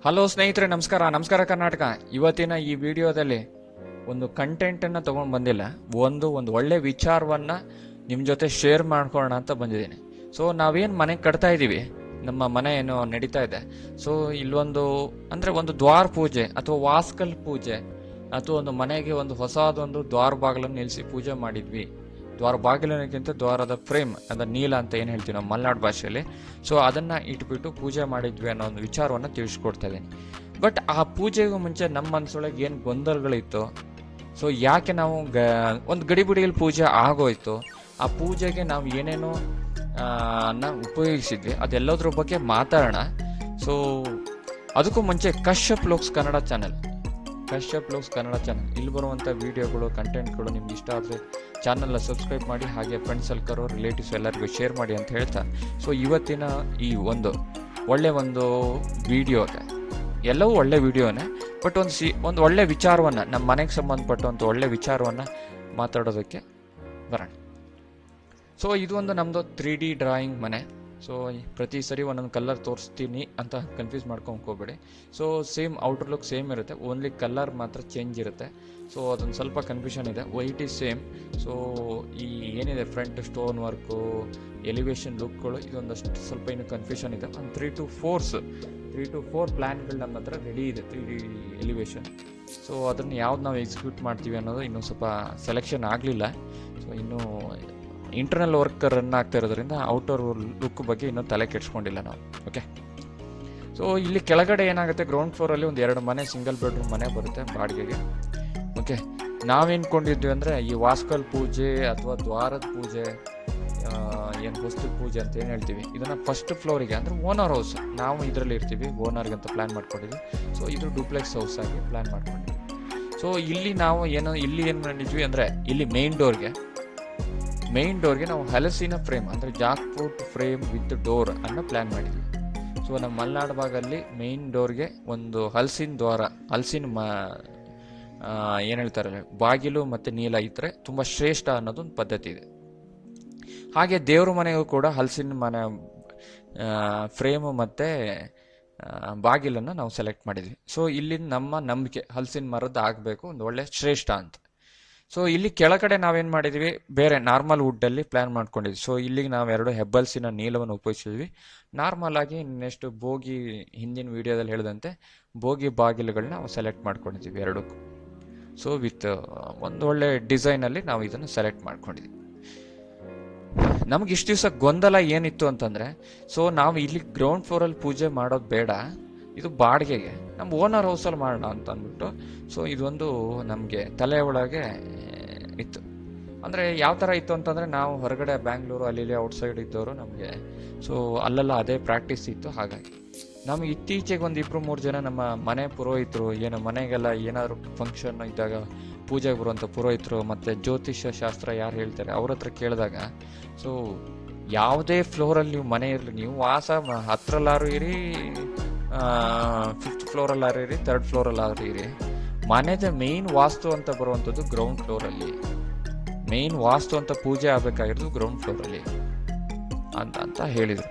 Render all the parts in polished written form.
Hello ಸ್ನೇಹಿತರೆ, ನಮಸ್ಕಾರ ಕರ್ನಾಟಕ. ಇವತ್ತಿನ ಈ ವಿಡಿಯೋದಲ್ಲಿ ಒಂದು ಕಂಟೆಂಟನ್ನು ತೊಗೊಂಡು ಬಂದಿಲ್ಲ, ಒಂದು ಒಳ್ಳೆ ವಿಚಾರವನ್ನು ನಿಮ್ಮ ಜೊತೆ ಶೇರ್ ಮಾಡ್ಕೊಳ್ಳೋಣ ಅಂತ ಬಂದಿದ್ದೀನಿ. ಸೊ ನಾವೇನು ಮನೆ ಕಟ್ತಾ ಇದ್ದೀವಿ, ನಮ್ಮ ಮನೆ ಏನೋ ನಡೀತಾ ಇದೆ. ಸೊ ಇಲ್ಲೊಂದು ಅಂದರೆ ಒಂದು ದ್ವಾರ ಪೂಜೆ ಅಥವಾ ವಾಸ್ಕಲ್ ಪೂಜೆ ಅಥವಾ ಒಂದು ಮನೆಗೆ ಒಂದು ಹೊಸದೊಂದು ದ್ವಾರ ಬಾಗಿಲನ್ನು ನಿಲ್ಲಿಸಿ ಪೂಜೆ ಮಾಡಿದ್ವಿ. ದ್ವಾರ ಬಾಗಿಲಿನಕ್ಕಿಂತ ದ್ವಾರದ ಫ್ರೇಮ್, ಅದರ ನೀಲ ಅಂತ ಏನು ಹೇಳ್ತೀವಿ ನಮ್ಮ ಮಲೆನಾಡು ಭಾಷೆಯಲ್ಲಿ, ಸೊ ಅದನ್ನು ಇಟ್ಬಿಟ್ಟು ಪೂಜೆ ಮಾಡಿದ್ವಿ ಅನ್ನೋ ಒಂದು ವಿಚಾರವನ್ನು ತಿಳಿಸ್ಕೊಡ್ತಾ ಇದ್ದೀನಿ. ಬಟ್ ಆ ಪೂಜೆಗೂ ಮುಂಚೆ ನಮ್ಮ ಮನಸ್ಸೊಳಗೆ ಏನು ಗೊಂದಲಗಳಿತ್ತು, ಸೊ ಯಾಕೆ ನಾವು ಒಂದು ಗಡಿಬಿಡಿಯಲ್ಲಿ ಪೂಜೆ ಆಗೋಯ್ತು, ಆ ಪೂಜೆಗೆ ನಾವು ಏನೇನೋ ಉಪಯೋಗಿಸಿದ್ವಿ, ಅದೆಲ್ಲದ್ರ ಬಗ್ಗೆ ಮಾತಾಡೋಣ. ಸೊ ಅದಕ್ಕೂ ಮುಂಚೆ ಕಶ್ಯಪ್ ಲೋಕ್ಸ್ ಕನ್ನಡ ಚಾನಲ್ ಇಲ್ಲಿ ಬರುವಂಥ ವಿಡಿಯೋಗಳು, ಕಂಟೆಂಟ್ಗಳು ನಿಮ್ಗೆ ಇಷ್ಟ ಆದರೆ ಚಾನಲ್ನ ಸಬ್ಸ್ಕ್ರೈಬ್ ಮಾಡಿ, ಹಾಗೆ ಫ್ರೆಂಡ್ಸ್ ಸರ್ಕರು ರಿಲೇಟಿವ್ಸ್ ಎಲ್ಲರಿಗೂ ಶೇರ್ ಮಾಡಿ ಅಂತ ಹೇಳ್ತಾ, ಸೊ ಇವತ್ತಿನ ಈ ಒಂದು ವಿಡಿಯೋ ಎಲ್ಲವೂ ಒಳ್ಳೆ ವಿಡಿಯೋನೇ, ಬಟ್ ಒಂದು ಒಳ್ಳೆ ವಿಚಾರವನ್ನು, ನಮ್ಮ ಮನೆಗೆ ಸಂಬಂಧಪಟ್ಟಂಥ ಒಳ್ಳೆ ವಿಚಾರವನ್ನು ಮಾತಾಡೋದಕ್ಕೆ ಬರೋಣ. ಸೊ ಇದು ಒಂದು ನಮ್ಮದು 3D ಡ್ರಾಯಿಂಗ್ ಮನೆ. ಸೊ ಪ್ರತಿ ಸರಿ ಒಂದೊಂದು ಕಲರ್ ತೋರಿಸ್ತೀನಿ ಅಂತ ಕನ್ಫ್ಯೂಸ್ ಮಾಡ್ಕೊಂಡ್ಕೋಬೇಡಿ. So same outer look same ಇರುತ್ತೆ, ಓನ್ಲಿ ಕಲರ್ ಮಾತ್ರ ಚೇಂಜ್ ಇರುತ್ತೆ. ಸೊ ಅದೊಂದು ಸ್ವಲ್ಪ ಕನ್ಫ್ಯೂಷನ್ ಇದೆ. White is same. ಸೊ ಈ ಏನಿದೆ ಫ್ರಂಟ್ ಸ್ಟೋನ್ ವರ್ಕು, ಎಲಿವೇಶನ್ ಲುಕ್ಗಳು, ಇದೊಂದಷ್ಟು ಸ್ವಲ್ಪ ಇನ್ನು ಕನ್ಫ್ಯೂಷನ್ ಇದೆ. ಒಂದು 3 to 4 ಪ್ಲ್ಯಾನ್ಗಳು ನಮ್ಮ ಹತ್ರ ರೆಡಿ ಇದೆ, 3D ಎಲಿವೇಶನ್. ಸೊ ಅದನ್ನು ಯಾವ್ದು ನಾವು ಎಕ್ಸಿಕ್ಯೂಟ್ ಮಾಡ್ತೀವಿ ಅನ್ನೋದು ಇನ್ನೂ ಸ್ವಲ್ಪ ಸೆಲೆಕ್ಷನ್ ಆಗಲಿಲ್ಲ. ಸೊ ಇನ್ನೂ ಇಂಟರ್ನಲ್ ವರ್ಕ್ ರನ್ ಆಗ್ತಾ ಇರೋದ್ರಿಂದ ಔಟರ್ ಲುಕ್ ಬಗ್ಗೆ ಇನ್ನೂ ತಲೆ ಕೆಡ್ಸ್ಕೊಂಡಿಲ್ಲ ನಾವು. ಓಕೆ, ಸೊ ಇಲ್ಲಿ ಕೆಳಗಡೆ ಏನಾಗುತ್ತೆ, ಗ್ರೌಂಡ್ ಫ್ಲೋರಲ್ಲಿ ಒಂದು 2 ಮನೆ, ಸಿಂಗಲ್ ಬೆಡ್ರೂಮ್ ಮನೆ ಬರುತ್ತೆ ಬಾಡಿಗೆಗೆ. ಓಕೆ, ನಾವೇನ್ಕೊಂಡಿದ್ವಿ ಅಂದರೆ ಈ ವಾಸ್ಕಲ್ ಪೂಜೆ ಅಥವಾ ದ್ವಾರದ ಪೂಜೆ, ಏನು ಹೊಸ್ತು ಪೂಜೆ ಅಂತ ಏನು ಹೇಳ್ತೀವಿ, ಇದನ್ನು ಫಸ್ಟ್ ಫ್ಲೋರಿಗೆ ಅಂದರೆ ಓನರ್ ಹೌಸ್, ನಾವು ಇದರಲ್ಲಿ ಇರ್ತೀವಿ, ಓನರ್ಗೆ ಅಂತ ಪ್ಲ್ಯಾನ್ ಮಾಡ್ಕೊಂಡಿದ್ವಿ. ಸೊ ಇದು ಡೂಪ್ಲೆಕ್ಸ್ ಹೌಸ್ ಆಗಿ ಪ್ಲ್ಯಾನ್ ಮಾಡ್ಕೊಂಡಿದ್ವಿ. ಸೊ ಇಲ್ಲಿ ನಾವು ಏನು ಮಾಡಿದ್ವಿ ಅಂದರೆ, ಇಲ್ಲಿ ಮೇನ್ ಡೋರ್ಗೆ ನಾವು ಹಲಸಿನ ಫ್ರೇಮ್ ಅಂದರೆ Jack fruit frame with door ಅನ್ನು ಪ್ಲ್ಯಾನ್ ಮಾಡಿದ್ವಿ. ಸೊ ನಮ್ಮ ಮಲೆನಾಡು ಭಾಗದಲ್ಲಿ ಮೇನ್ ಡೋರ್ಗೆ ಒಂದು ಹಲಸಿನ ಏನು ಹೇಳ್ತಾರೆ, ಬಾಗಿಲು ಮತ್ತು ನೀಲ ಇದ್ದರೆ ತುಂಬ ಶ್ರೇಷ್ಠ ಅನ್ನೋದೊಂದು ಪದ್ಧತಿ ಇದೆ. ಹಾಗೆ ದೇವ್ರ ಮನೆಗೂ ಕೂಡ ಹಲಸಿನ ಮನೆ ಫ್ರೇಮು ಮತ್ತು ಬಾಗಿಲನ್ನು ನಾವು ಸೆಲೆಕ್ಟ್ ಮಾಡಿದ್ವಿ. ಸೊ ಇಲ್ಲಿ ನಮ್ಮ ನಂಬಿಕೆ ಹಲಸಿನ ಮರದ್ದು ಆಗಬೇಕು, ಒಂದು ಒಳ್ಳೆ ಶ್ರೇಷ್ಠ ಅಂತ. ಸೊ ಇಲ್ಲಿ ಕೆಳಗಡೆ ನಾವೇನು ಮಾಡಿದ್ವಿ, ಬೇರೆ ನಾರ್ಮಲ್ ವುಡ್ಡಲ್ಲಿ ಪ್ಲ್ಯಾನ್ ಮಾಡ್ಕೊಂಡಿದ್ವಿ. ಸೊ ಇಲ್ಲಿಗೆ ನಾವು 2 ಹೆಬ್ಬಲ್ಸಿನ ನೀಲವನ್ನು ಉಪಯೋಗಿಸಿದ್ವಿ. ನಾರ್ಮಲ್ ಆಗಿ ನೆಕ್ಸ್ಟ್ ಬೋಗಿ, ಹಿಂದಿನ ವಿಡಿಯೋದಲ್ಲಿ ಹೇಳಿದಂತೆ ಬೋಗಿ ಬಾಗಿಲುಗಳನ್ನ ನಾವು ಸೆಲೆಕ್ಟ್ ಮಾಡ್ಕೊಂಡಿದ್ವಿ 2ಕ್ಕೂ. ಸೊ ವಿತ್ ಒಂದು ಒಳ್ಳೆ ಡಿಸೈನಲ್ಲಿ ನಾವು ಇದನ್ನು ಸೆಲೆಕ್ಟ್ ಮಾಡ್ಕೊಂಡಿದ್ವಿ. ನಮ್ಗೆ ಇಷ್ಟು ದಿವಸ ಗೊಂದಲ ಏನಿತ್ತು ಅಂತಂದರೆ, ಸೊ ನಾವು ಇಲ್ಲಿ ಗ್ರೌಂಡ್ ಫ್ಲೋರಲ್ಲಿ ಪೂಜೆ ಮಾಡೋದು ಬೇಡ, ಇದು ಬಾಡಿಗೆಗೆ ನಮ್ಮ ಓನರ್ ಹೌಸಲ್ಲಿ ಮಾಡೋಣ ಅಂತ ಅಂದ್ಬಿಟ್ಟು. ಸೊ ಇದೊಂದು ನಮಗೆ ತಲೆ ಒಳಗೆ ಇತ್ತು. ಅಂದರೆ ಯಾವ ಥರ ಇತ್ತು ಅಂತಂದರೆ, ನಾವು ಹೊರಗಡೆ ಬ್ಯಾಂಗ್ಳೂರು ಅಲ್ಲಿ ಔಟ್ಸೈಡ್ ಇದ್ದವರು ನಮಗೆ, ಸೊ ಅಲ್ಲೆಲ್ಲ ಅದೇ ಪ್ರಾಕ್ಟೀಸ್ ಇತ್ತು. ಹಾಗಾಗಿ ನಮಗೆ ಇತ್ತೀಚೆಗೆ ಒಂದು 2-3 ಜನ ನಮ್ಮ ಮನೆ ಪುರೋಹಿತರು, ಏನು ಮನೆಗೆಲ್ಲ ಏನಾದರೂ ಫಂಕ್ಷನ್ ಇದ್ದಾಗ ಪೂಜೆಗೆ ಬರುವಂಥ ಪುರೋಹಿತರು ಮತ್ತು ಜ್ಯೋತಿಷ್ಯ ಶಾಸ್ತ್ರ ಯಾರು ಹೇಳ್ತಾರೆ ಅವ್ರ ಹತ್ರ ಕೇಳಿದಾಗ, ಸೊ ಯಾವುದೇ ಫ್ಲೋರಲ್ಲಿ ನೀವು ಮನೆ ಇರಲಿ, ನೀವು ವಾಸ 10ರಲ್ಲಾರು ಇರಿ, 5th ಫ್ಲೋರಲ್ಲಾರು ಇರಿ, 3rd ಫ್ಲೋರಲ್ಲಾರು ಇರಿ, ಮನೆದ ಮೇಯ್ನ್ ವಾಸ್ತು ಅಂತ ಬರುವಂಥದ್ದು ಗ್ರೌಂಡ್ ಫ್ಲೋರಲ್ಲಿ, ಮೇಯ್ನ್ ವಾಸ್ತು ಅಂತ ಪೂಜೆ ಆಗಬೇಕಾಗಿರೋದು ಗ್ರೌಂಡ್ ಫ್ಲೋರಲ್ಲಿ ಅಂತ ಹೇಳಿದರು.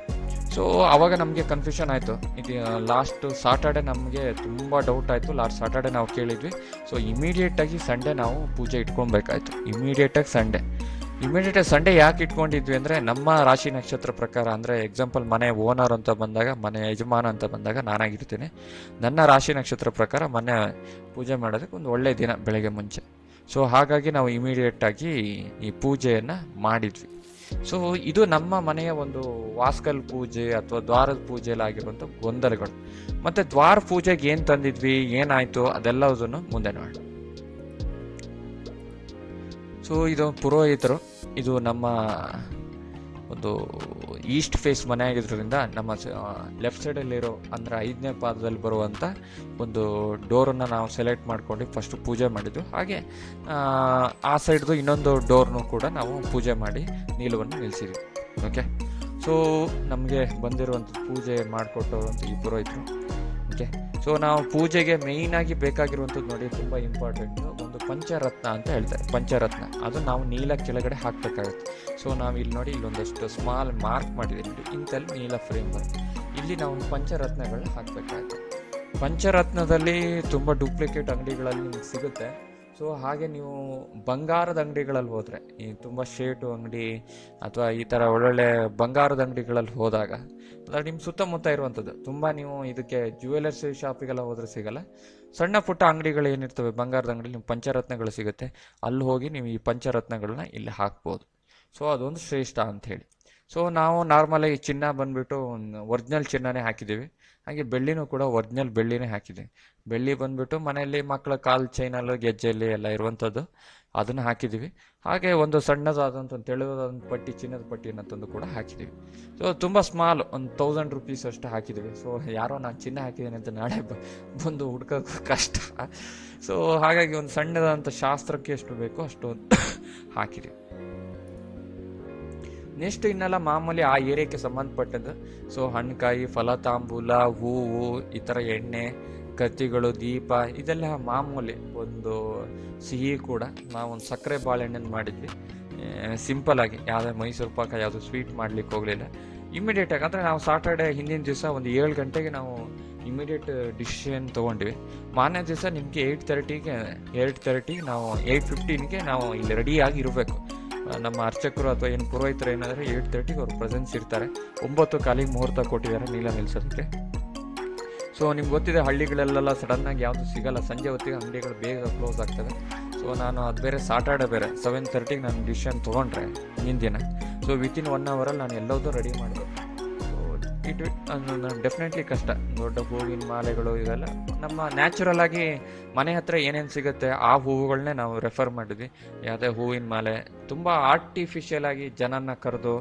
ಸೊ ಆವಾಗ ನಮಗೆ ಕನ್ಫ್ಯೂಷನ್ ಆಯಿತು. ಇದು ಲಾಸ್ಟ್ ಸಾಟರ್ಡೆ ನಮಗೆ ತುಂಬ ಡೌಟ್ ಆಯಿತು. ಲಾಸ್ಟ್ ಸಾಟರ್ಡೆ ನಾವು ಕೇಳಿದ್ವಿ. ಸೊ ಇಮಿಡಿಯೇಟಾಗಿ ಸಂಡೇ ನಾವು ಪೂಜೆ ಇಟ್ಕೊಬೇಕಾಯ್ತು. ಇಮಿಡಿಯೇಟಾಗಿ ಸಂಡೇ ಯಾಕೆ ಇಟ್ಕೊಂಡಿದ್ವಿ ಅಂದರೆ, ನಮ್ಮ ರಾಶಿ ನಕ್ಷತ್ರ ಪ್ರಕಾರ, ಅಂದರೆ ಎಕ್ಸಾಂಪಲ್ ಮನೆ ಓನರ್ ಅಂತ ಬಂದಾಗ, ಮನೆ ಯಜಮಾನ ಅಂತ ಬಂದಾಗ ನಾನಾಗಿರ್ತೀನಿ, ನನ್ನ ರಾಶಿ ನಕ್ಷತ್ರ ಪ್ರಕಾರ ಮನೆ ಪೂಜೆ ಮಾಡೋದಕ್ಕೆ ಒಂದು ಒಳ್ಳೆಯ ದಿನ ಬೆಳಗ್ಗೆ ಮುಂಚೆ. ಸೊ ಹಾಗಾಗಿ ನಾವು ಇಮಿಡಿಯೇಟಾಗಿ ಈ ಪೂಜೆಯನ್ನು ಮಾಡಿದ್ವಿ. ಸೊ ಇದು ನಮ್ಮ ಮನೆಯ ಒಂದು ವಾಸ್ಕಲ್ ಪೂಜೆ ಅಥವಾ ದ್ವಾರದ ಪೂಜೆಯಲ್ಲಿ ಆಗಿರುವಂಥ ಗೊಂದಲಗಳು. ಮತ್ತು ದ್ವಾರ ಪೂಜೆಗೆ ಏನು ತಂದಿದ್ವಿ, ಏನಾಯಿತು, ಅದೆಲ್ಲದನ್ನು ಮುಂದೆ ನೋಡೋಣ. ಸೊ ಇದು ಪುರೋಹಿತರು, ಇದು ನಮ್ಮ ಒಂದು ಈಸ್ಟ್ ಫೇಸ್ ಮನೆ ಆಗಿರೋದ್ರಿಂದ ನಮ್ಮ ಲೆಫ್ಟ್ ಸೈಡಲ್ಲಿರೋ ಅಂದರೆ 5ನೇ ಪಾದದಲ್ಲಿ ಬರುವಂಥ ಒಂದು ಡೋರನ್ನು ನಾವು ಸೆಲೆಕ್ಟ್ ಮಾಡ್ಕೊಂಡು ಫಸ್ಟು ಪೂಜೆ ಮಾಡಿದ್ವಿ. ಹಾಗೆ ಆ ಸೈಡ್ದು ಇನ್ನೊಂದು ಡೋರ್ನು ಕೂಡ ನಾವು ಪೂಜೆ ಮಾಡಿ ನೀಲವನ್ನು ನಿಲ್ಲಿಸಿದ್ವಿ. ಓಕೆ, ಸೊ ನಮಗೆ ಬಂದಿರುವಂಥ ಪೂಜೆ ಮಾಡಿಕೊಟ್ಟವಂಥ ಈ ಪುರೋಹಿತರು. ಓಕೆ, ಸೊ ನಾವು ಪೂಜೆಗೆ ಮೇಯ್ನಾಗಿ ಬೇಕಾಗಿರುವಂಥದ್ದು ನೋಡಿ, ತುಂಬ ಇಂಪಾರ್ಟೆಂಟು, ಒಂದು ಪಂಚರತ್ನ ಅಂತ ಹೇಳ್ತಾರೆ. ಪಂಚರತ್ನ ಅದು ನಾವು ನೀಲ ಕೆಳಗಡೆ ಹಾಕಬೇಕಾಗುತ್ತೆ. ಸೊ ನಾವು ಇಲ್ಲಿ ನೋಡಿ, ಇಲ್ಲೊಂದಷ್ಟು ಸ್ಮಾಲ್ ಮಾರ್ಕ್ ಮಾಡಿದ್ದೀವಿ, ಇಂಥಲ್ಲಿ ನೀಲ ಫ್ರೇಮ್ ಬರುತ್ತೆ. ಇಲ್ಲಿ ನಾವು ಪಂಚರತ್ನಗಳನ್ನ ಹಾಕಬೇಕಾಗುತ್ತೆ. ಪಂಚರತ್ನದಲ್ಲಿ ತುಂಬ ಡೂಪ್ಲಿಕೇಟ್ ಅಂಗಡಿಗಳಲ್ಲಿ ನಿಮ್ಗೆ ಸಿಗುತ್ತೆ. ಸೊ ಹಾಗೆ ನೀವು ಬಂಗಾರದ ಅಂಗಡಿಗಳಲ್ಲಿ ಹೋದರೆ, ಈ ತುಂಬ ಶೇಟು ಅಂಗಡಿ ಅಥವಾ ಈ ಥರ ಒಳ್ಳೊಳ್ಳೆ ಬಂಗಾರದ ಅಂಗಡಿಗಳಲ್ಲಿ ಹೋದಾಗ, ಅಂದರೆ ನಿಮ್ಮ ಸುತ್ತಮುತ್ತ ಇರುವಂಥದ್ದು ತುಂಬ, ನೀವು ಇದಕ್ಕೆ ಜ್ಯುವೆಲರ್ಸ್ ಶಾಪಿಗೆಲ್ಲ ಹೋದರೆ ಸಿಗಲ್ಲ, ಸಣ್ಣ ಪುಟ್ಟ ಅಂಗಡಿಗಳು ಏನಿರ್ತವೆ ಬಂಗಾರದ ಅಂಗಡಿ, ನಿಮ್ಮ ಪಂಚರತ್ನಗಳು ಸಿಗುತ್ತೆ, ಅಲ್ಲಿ ಹೋಗಿ ನೀವು ಈ ಪಂಚರತ್ನಗಳನ್ನ ಇಲ್ಲಿ ಹಾಕ್ಬೋದು. ಸೊ ಅದೊಂದು ಶ್ರೇಷ್ಠ ಅಂಥೇಳಿ. ಸೊ ನಾವು ನಾರ್ಮಲಾಗಿ ಚಿನ್ನ ಬಂದುಬಿಟ್ಟು ಒರಿಜಿನಲ್ ಚಿನ್ನನೇ ಹಾಕಿದ್ದೀವಿ, ಹಾಗೆ ಬೆಳ್ಳಿನೂ ಕೂಡ ಒರಿಜಿನಲ್ ಬೆಳ್ಳಿನೇ ಹಾಕಿದ್ದೀವಿ. ಬೆಳ್ಳಿ ಬಂದುಬಿಟ್ಟು ಮನೆಯಲ್ಲಿ ಮಕ್ಕಳ ಕಾಲು ಚೈನಲ್ಲೂ ಗೆಜ್ಜೆಯಲ್ಲಿ ಎಲ್ಲ ಇರುವಂಥದ್ದು, ಅದನ್ನು ಹಾಕಿದ್ದೀವಿ. ಹಾಗೆ ಒಂದು ಸಣ್ಣದಾದಂಥ ಒಂದು ತೆಳುವಾದಂಥ ಪಟ್ಟಿ, ಚಿನ್ನದ ಪಟ್ಟಿಯನ್ನು ತಂದು ಕೂಡ ಹಾಕಿದ್ದೀವಿ. ಸೊ ತುಂಬ ಸ್ಮಾಲ್, ಒಂದು 1000 ರೂಪೀಸ್ ಅಷ್ಟು ಹಾಕಿದ್ದೀವಿ. ಸೊ ಯಾರೋ ನಾನು ಚಿನ್ನ ಹಾಕಿದ್ದೀನಿ ಅಂತ ನಾಳೆ ಬಂದು ಹುಡ್ಕೋದು ಕಷ್ಟ. ಸೊ ಹಾಗಾಗಿ ಒಂದು ಸಣ್ಣದಾದಂಥ ಶಾಸ್ತ್ರಕ್ಕೆ ಎಷ್ಟು ಬೇಕೋ ಅಷ್ಟು ಹಾಕಿದ್ದೀವಿ. ನೆಕ್ಸ್ಟ್ ಇನ್ನೆಲ್ಲ ಮಾಮೂಲಿ ಆ ಏರಿಯಾಕ್ಕೆ ಸಂಬಂಧಪಟ್ಟದ್ದು. ಸೊ ಹಣ್ಣುಕಾಯಿ, ಫಲ ತಾಂಬೂಲ, ಹೂವು, ಈ ಥರ ಎಣ್ಣೆ, ಕತ್ತಿಗಳು, ದೀಪ, ಇದೆಲ್ಲ ಮಾಮೂಲಿ. ಒಂದು ಸಿಹಿ ಕೂಡ ನಾವೊಂದು ಸಕ್ಕರೆ ಬಾಳೆಹಣ್ಣನ್ನು ಮಾಡಿದ್ವಿ ಸಿಂಪಲಾಗಿ, ಯಾವುದೇ ಮೈಸೂರು ಪಾಕ ಯಾವುದು ಸ್ವೀಟ್ ಮಾಡ್ಲಿಕ್ಕೆ ಹೋಗಲಿಲ್ಲ. ಇಮಿಡಿಯೇಟಾಗಿ ಅಂದರೆ ನಾವು ಸಾಟರ್ಡೆ ಹಿಂದಿನ ದಿವಸ ಒಂದು 7 ಗಂಟೆಗೆ ನಾವು ಇಮಿಡಿಯೇಟ್ ಡಿಸಿಷನ್ ತೊಗೊಂಡ್ವಿ. ಮಾರನೇ ದಿವಸ ನಿಮಗೆ 8:30 ನಾವು 8:15ಗೆ ನಾವು ಇಲ್ಲಿ ರೆಡಿಯಾಗಿ ಇರಬೇಕು. ನಮ್ಮ ಅರ್ಚಕರು ಅಥವಾ ಏನು ಪುರೋಹಿತರು ಏನಾದರೆ 8:30ಗೆ ಅವ್ರ ಪ್ರೆಸೆನ್ಸ್ ಇರ್ತಾರೆ. 9:15 ಮುಹೂರ್ತ ಕೊಟ್ಟಿದ್ದಾರೆ ನೀಲ ನಿಲ್ಲಿಸೋದಕ್ಕೆ. ಸೊ ನಿಮ್ಗೆ ಗೊತ್ತಿದೆ, ಹಳ್ಳಿಗಳಲ್ಲೆಲ್ಲ ಸಡನ್ನಾಗಿ ಯಾವುದು ಸಿಗಲ್ಲ, ಸಂಜೆ ಹೊತ್ತಿಗೆ ಅಂಗಡಿಗಳು ಬೇಗ ಕ್ಲೋಸ್ ಆಗ್ತವೆ. ಸೊ ನಾನು ಅದು ಬೇರೆ ಸಾಟರ್ಡೆ ಬೇರೆ 7:30ಗೆ ನಾನು ಡಿಸಿಷನ್ ತೊಗೊಂಡ್ರೆ ಹಿಂದಿನ ದಿನ, ಸೊ ವಿತಿನ್ 1 ಅವರಲ್ಲಿ ನಾನು ಎಲ್ಲದೂ ರೆಡಿ ಮಾಡಬೇಕು. ಸೊ ಡೆಫಿನೆಟ್ಲಿ ಕಷ್ಟ. ದೊಡ್ಡ ಹೂವಿನ ಮಾಲೆಗಳು ಇವೆಲ್ಲ ನಮ್ಮ ನ್ಯಾಚುರಲ್ ಆಗಿ ಮನೆ ಹತ್ರ ಏನೇನು ಸಿಗುತ್ತೆ ಆ ಹೂವುಗಳನ್ನೇ ನಾವು ರೆಫರ್ ಮಾಡಿದ್ವಿ. ಯಾವುದೇ ಹೂವಿನ ಮಾಲೆ ತುಂಬ ಆರ್ಟಿಫಿಷಿಯಲ್ ಆಗಿ ಜನನ ಕರೆದು,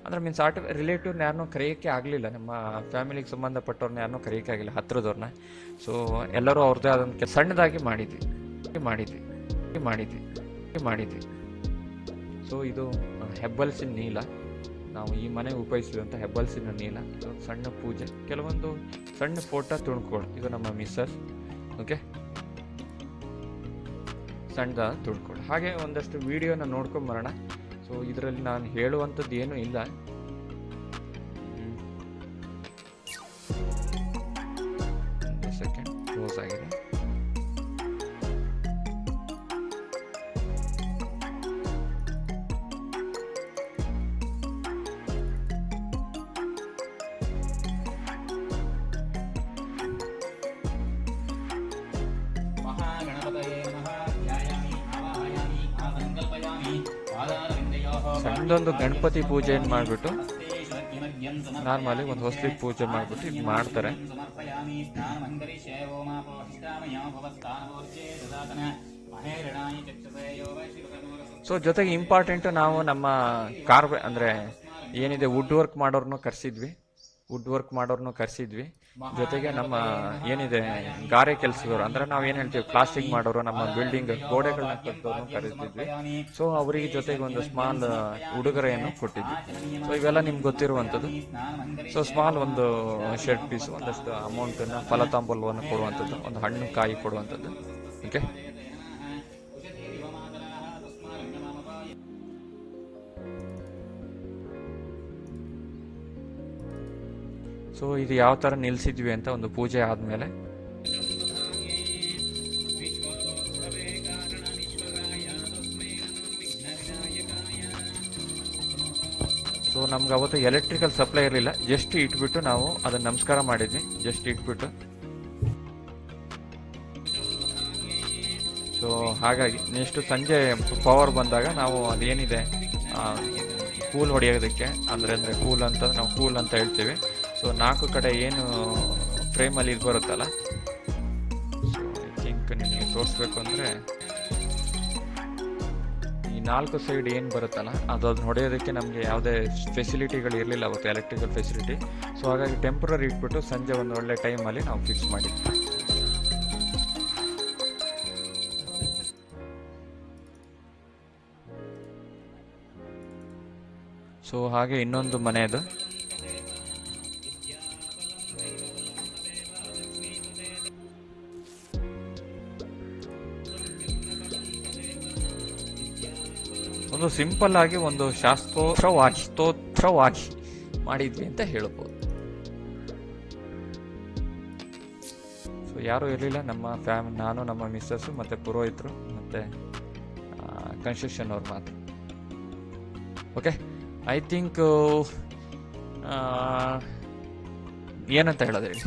ಅಂದರೆ ಮೀನ್ಸ್ ರಿಲೇಟಿವ್ನ ಯಾರನ್ನೂ ಕರೆಯೋಕ್ಕೆ ಆಗಲಿಲ್ಲ, ನಮ್ಮ ಫ್ಯಾಮಿಲಿಗೆ ಸಂಬಂಧಪಟ್ಟವ್ರನ್ನ ಯಾರನ್ನೂ ಕರೆಯೋಕ್ಕೆ ಆಗಿಲ್ಲ, ಹತ್ರದವ್ರನ್ನ. ಸೊ ಎಲ್ಲರೂ ಅವ್ರದ್ದೇ ಆದಂಥ ಸಣ್ಣದಾಗಿ ಮಾಡಿದ್ವಿ. ಸೊ ಇದು ಹೆಬ್ಬಲ್ಸಿನ ನೀಲ, ನಾವು ಈ ಮನೆಗೆ ಉಪಯೋಗಿಸಿದಂಥ ಹೆಬ್ಬಲ್ಸಿನ ನೀಲ. ಇದೊಂದು ಸಣ್ಣ ಪೂಜೆ, ಕೆಲವೊಂದು ಸಣ್ಣ ಫೋಟೋ ತುಣುಕುಗಳು. ಇದು ನಮ್ಮ ಮಿಸ್ಸಸ್, ಓಕೆ, ಸಣ್ಣದ ತುಣುಕುಗಳು. ಹಾಗೆ ಒಂದಷ್ಟು ವಿಡಿಯೋನ ನೋಡ್ಕೊಂಬರೋಣ. ಸೊ ಇದರಲ್ಲಿ ನಾನು ಹೇಳುವಂಥದ್ದು ಏನೂ ಇಲ್ಲ. ಸೆಕೆಂಡ್ ಕ್ಲೋಸ್ ಆಗಿದೆ. ಸಣ್ಣದೊಂದು ಗಣಪತಿ ಪೂಜೆಯನ್ನು ಮಾಡಿಬಿಟ್ಟು ನಾರ್ಮಲಿ ಒಂದು ಹೊಸಲಿ ಪೂಜೆ ಮಾಡಿಬಿಟ್ಟು ಇದು ಮಾಡ್ತಾರೆ. ಸೊ ಜೊತೆಗೆ ಇಂಪಾರ್ಟೆಂಟು, ನಾವು ನಮ್ಮ ಅಂದರೆ ಏನಿದೆ ವುಡ್ ವರ್ಕ್ ಮಾಡೋರ್ನು ಕರೆಸಿದ್ವಿ. ಜೊತೆಗೆ ನಮ್ಮ ಏನಿದೆ ಗಾರೆ ಕೆಲಸದವರು, ಅಂದರೆ ನಾವು ಏನು ಹೇಳ್ತೀವಿ ಪ್ಲಾಸ್ಟಿಕ್ ಮಾಡೋರು, ನಮ್ಮ ಬಿಲ್ಡಿಂಗ್ ಗೋಡೆಗಳನ್ನ ಕಟ್ಟೋರ್ನು ಕರೆಸಿದ್ವಿ. ಸೊ ಅವರಿಗೆ ಜೊತೆಗೆ ಒಂದು ಸ್ಮಾಲ್ ಉಡುಗೊರೆಯನ್ನು ಕೊಟ್ಟಿದ್ವಿ. ಸೊ ಇವೆಲ್ಲ ನಿಮ್ಗೆ ಗೊತ್ತಿರುವಂಥದ್ದು. ಸೊ ಸ್ಮಾಲ್ ಒಂದು ಶರ್ಟ್ ಪೀಸು, ಒಂದಷ್ಟು ಅಮೌಂಟನ್ನು, ಫಲತಾಂಬೂಲವನ್ನು ಕೊಡುವಂಥದ್ದು, ಒಂದು ಹಣ್ಣು ಕಾಯಿ ಕೊಡುವಂಥದ್ದು. ಓಕೆ, ಸೊ ಇದು ಯಾವ ಥರ ನಿಲ್ಲಿಸಿದ್ವಿ ಅಂತ ಒಂದು ಪೂಜೆ ಆದಮೇಲೆ ಸೊ ನಮ್ಗೆ ಅವತ್ತು ಎಲೆಕ್ಟ್ರಿಕಲ್ ಸಪ್ಲೈ ಇರಲಿಲ್ಲ, ಜಸ್ಟ್ ಇಟ್ಬಿಟ್ಟು ನಾವು ಅದನ್ನು ನಮಸ್ಕಾರ ಮಾಡಿದ್ವಿ. ಜಸ್ಟ್ ಇಟ್ಬಿಟ್ಟು ಸೊ ಹಾಗಾಗಿ ನೆಕ್ಸ್ಟ್ ಸಂಜೆ ಪವರ್ ಬಂದಾಗ ನಾವು ಅದೇನಿದೆ ಕೂಲ್ ಹೊಡೆಯೋದಕ್ಕೆ, ಅಂದರೆ ಕೂಲ್ ಅಂತ ನಾವು ಕೂಲ್ ಅಂತ ಹೇಳ್ತೀವಿ. ಸೊ 4 ಕಡೆ ಏನು ಫ್ರೇಮಲ್ಲಿ ಇದು ಬರುತ್ತಲ್ಲ, ಸೊ ಐ ಥಿಂಕ್ ನಿಮಗೆ ತೋರಿಸ್ಬೇಕು ಅಂದರೆ ಈ 4 ಸೈಡ್ ಏನು ಬರುತ್ತಲ್ಲ ಅದನ್ನು ಹೊಡೆಯೋದಕ್ಕೆ ನಮಗೆ ಯಾವುದೇ ಫೆಸಿಲಿಟಿಗಳು ಇರಲಿಲ್ಲ ಅವತ್ತು, ಎಲೆಕ್ಟ್ರಿಕಲ್ ಫೆಸಿಲಿಟಿ. ಸೊ ಹಾಗಾಗಿ ಟೆಂಪ್ರರಿ ಇಟ್ಬಿಟ್ಟು ಸಂಜೆ ಒಂದು ಒಳ್ಳೆ ಟೈಮಲ್ಲಿ ನಾವು ಫಿಕ್ಸ್ ಮಾಡಿದ್ವಿ. ಸೊ ಹಾಗೆ ಇನ್ನೊಂದು ಮನೆಯದು, ಒಂದು ಸಿಂಪಲ್ ಆಗಿ ಒಂದು ಸ್ತೋತ್ರವಾಗಿ ಮಾಡಿದ್ವಿ ಅಂತ ಹೇಳ್ಬೋದು. ಸೊ ಯಾರೂ ಇರಲಿಲ್ಲ, ನಾನು ನಮ್ಮ ಮಿಸ್ಸಸ್ಸು ಮತ್ತು ಪುರೋಹಿತರು ಮತ್ತು ಕನ್ಸ್ಟ್ರಕ್ಷನ್ ಅವ್ರು ಮಾತ್ರ. ಓಕೆ, ಐ ಥಿಂಕ್ ಏನಂತ ಹೇಳೋದು ಹೇಳಿ,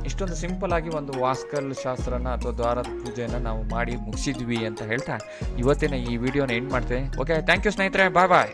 ಇಷ್ಟೊಂದು ಸಿಂಪಲ್ ಆಗಿ ಒಂದು ವಾಸ್ಕಲ್ ಶಾಸ್ತ್ರನ ಅಥವಾ ದ್ವಾರದ ಪೂಜೆಯನ್ನು ನಾವು ಮಾಡಿ ಮುಗಿಸಿದ್ವಿ ಅಂತ ಹೇಳ್ತಾ ಇವತ್ತಿನ ಈ ವಿಡಿಯೋನ ಎಂಡ್ ಮಾಡ್ತೇನೆ. ಓಕೆ, ಥ್ಯಾಂಕ್ ಯು ಸ್ನೇಹಿತರೆ, ಬಾಯ್ ಬಾಯ್.